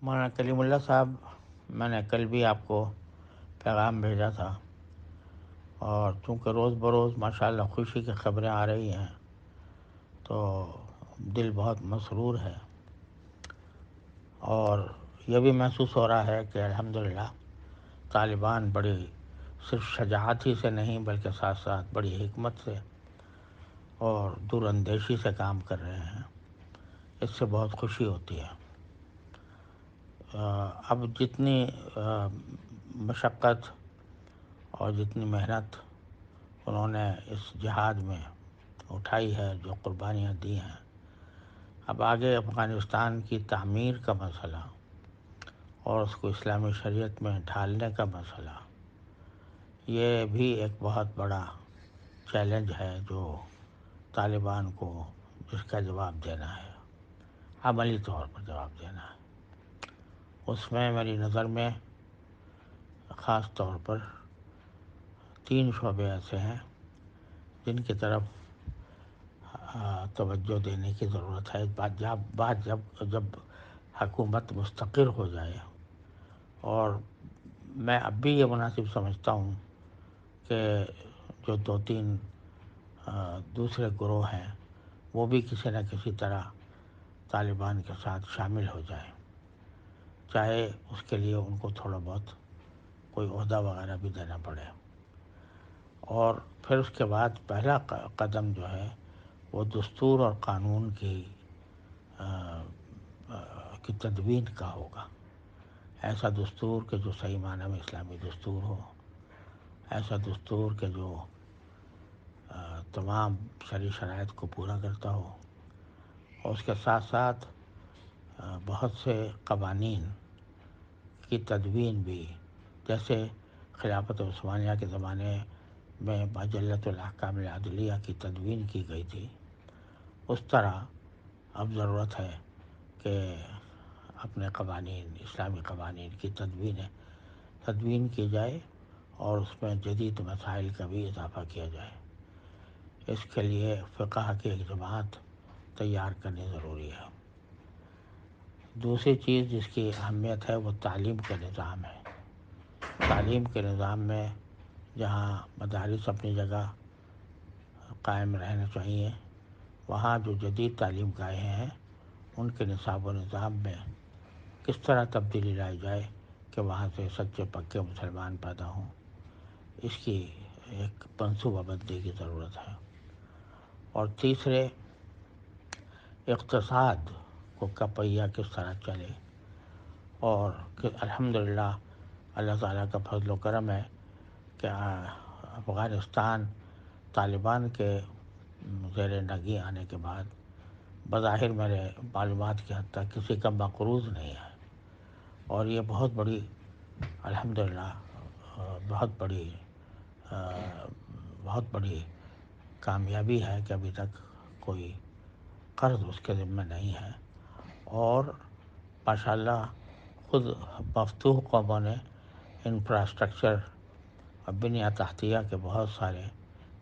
مولانا کلیم اللہ صاحب، میں نے کل بھی آپ کو پیغام بھیجا تھا، اور چونکہ روز بروز ماشاءاللہ خوشی کی خبریں آ رہی ہیں تو دل بہت مسرور ہے، اور یہ بھی محسوس ہو رہا ہے کہ الحمدللہ طالبان بڑی صرف شجاعت ہی سے نہیں بلکہ ساتھ ساتھ بڑی حکمت سے اور دور اندیشی سے کام کر رہے ہیں۔ اس سے بہت خوشی ہوتی ہے۔ اب جتنی مشقت اور جتنی محنت انہوں نے اس جہاد میں اٹھائی ہے، جو قربانیاں دی ہیں، اب آگے افغانستان کی تعمیر کا مسئلہ اور اس کو اسلامی شریعت میں ڈھالنے کا مسئلہ، یہ بھی ایک بہت بڑا چیلنج ہے جو طالبان کو جس کا جواب دینا ہے، عملی طور پر جواب دینا ہے۔ اس میں میری نظر میں خاص طور پر 3 شعبے ایسے ہیں جن کی طرف توجہ دینے کی ضرورت ہے۔ جب حکومت مستقر ہو جائے، اور میں اب بھی یہ مناسب سمجھتا ہوں کہ جو 2-3 دوسرے گروہ ہیں وہ بھی کسی نہ کسی طرح طالبان کے ساتھ شامل ہو جائیں، چاہے اس کے لیے ان کو تھوڑا بہت کوئی عہدہ وغیرہ بھی دینا پڑے۔ اور پھر اس کے بعد پہلا قدم جو ہے وہ دستور اور قانون کی تدوین کا ہوگا۔ ایسا دستور کہ جو صحیح معنی میں اسلامی دستور ہو، ایسا دستور کہ جو تمام شرعی شرائط کو پورا کرتا ہو، اور اس کے ساتھ ساتھ بہت سے قوانین کی تدوین بھی، جیسے خلافت عثمانیہ کے زمانے میں مجلۃ الاحکام العدلیہ کی تدوین کی گئی تھی، اس طرح اب ضرورت ہے کہ اپنے قوانین، اسلامی قوانین کی تدوین کی جائے، اور اس میں جدید مسائل کا بھی اضافہ کیا جائے۔ اس کے لیے فقہ کی ایک جماعت تیار کرنی ضروری ہے۔ دوسری چیز جس کی اہمیت ہے وہ تعلیم کا نظام ہے۔ تعلیم کے نظام میں جہاں مدارس اپنی جگہ قائم رہنا چاہیے، وہاں جو جدید تعلیم گاہیں ہیں ان کے نصاب و نظام میں کس طرح تبدیلی لائی جائے کہ وہاں سے سچے پکے مسلمان پیدا ہوں، اس کی ایک منصوبہ بندی کی ضرورت ہے۔ اور تیسرے، اقتصاد کا پہیہ کس طرح چلے، اور کہ الحمدللہ اللہ تعالیٰ کا فضل و کرم ہے کہ افغانستان طالبان کے زیر نگی آنے کے بعد بظاہر میرے معلومات کی حد تک کسی کا مقروض نہیں ہے، اور یہ بہت بڑی الحمدللہ بہت بڑی کامیابی ہے کہ ابھی تک کوئی قرض اس کے ذمہ نہیں ہے، اور ماشاءاللہ خود مفتوح قوموں نے انفراسٹرکچر اور بنیاد تحتیہ کے بہت سارے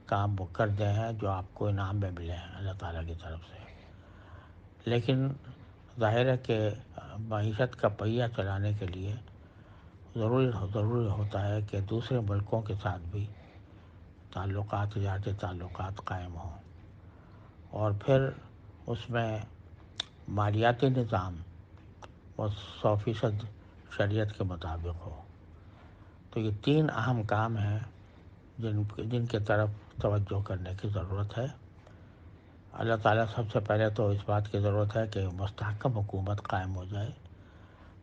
کام وہ کر دے ہیں جو آپ کو انعام میں ملے ہیں اللہ تعالیٰ کی طرف سے۔ لیکن ظاہر ہے کہ معیشت کا پہیہ چلانے کے لیے ضروری ہوتا ہے کہ دوسرے ملکوں کے ساتھ بھی تجارتی تعلقات قائم ہوں، اور پھر اس میں مالیاتی نظام وہ 100% شریعت کے مطابق ہو۔ تو یہ 3 اہم کام ہیں جن کی طرف توجہ کرنے کی ضرورت ہے۔ اللہ تعالیٰ سب سے پہلے تو اس بات کی ضرورت ہے کہ مستحکم حکومت قائم ہو جائے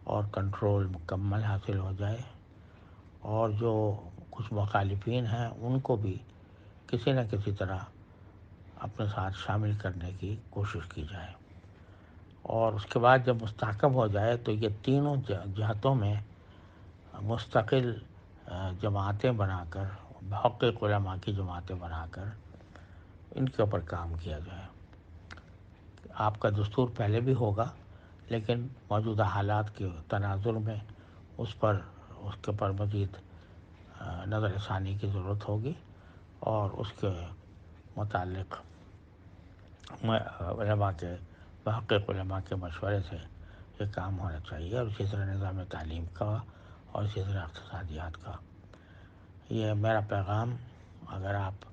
اور کنٹرول مکمل حاصل ہو جائے، اور جو کچھ مخالفین ہیں ان کو بھی کسی نہ کسی طرح اپنے ساتھ شامل کرنے کی کوشش کی جائے۔ اور اس کے بعد جب مستحکم ہو جائے تو یہ تینوں جہتوں میں مستقل جماعتیں بنا کر، محقق علماء کی جماعتیں بنا کر ان کے اوپر کام کیا جائے۔ آپ کا دستور پہلے بھی ہوگا، لیکن موجودہ حالات کے تناظر میں اس کے پر مزید نظر ثانی کی ضرورت ہوگی، اور اس کے متعلق محقق علماء کے مشورے سے یہ کام ہونا چاہیے، اور اسی طرح نظام تعلیم کا اور اسی طرح اقتصادیات کا۔ یہ میرا پیغام اگر آپ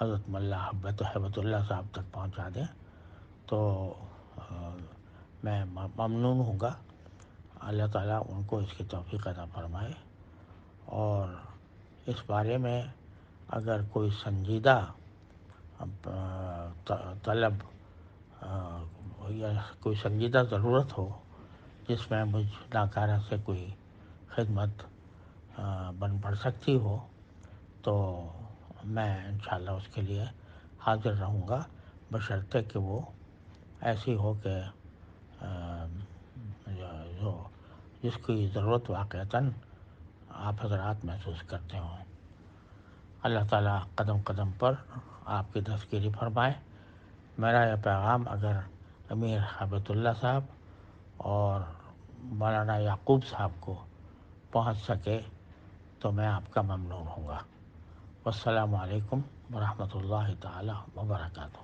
حضرت ملا ہیبت اللہ صاحب تک پہنچا دیں تو میں ممنون ہوں گا۔ اللہ تعالیٰ ان کو اس کی توفیق عطا فرمائے، اور اس بارے میں اگر کوئی سنجیدہ طلب یا کوئی سنجیدہ ضرورت ہو جس میں مجھ ناکارہ سے کوئی خدمت بن پڑ سکتی ہو، تو میں انشاءاللہ اس کے لیے حاضر رہوں گا، بشرطے کہ وہ ایسی ہو کہ جو جس کی ضرورت واقعتاً آپ حضرات محسوس کرتے ہوں۔ اللہ تعالیٰ قدم قدم پر آپ کی دستگیری فرمائے۔ میرا یہ پیغام اگر امیر ہیبت اللہ صاحب اور مولانا یعقوب صاحب کو پہنچ سکے تو میں آپ کا ممنون ہوں گا۔ والسلام علیکم ورحمۃ اللہ تعالیٰ وبرکاتہ۔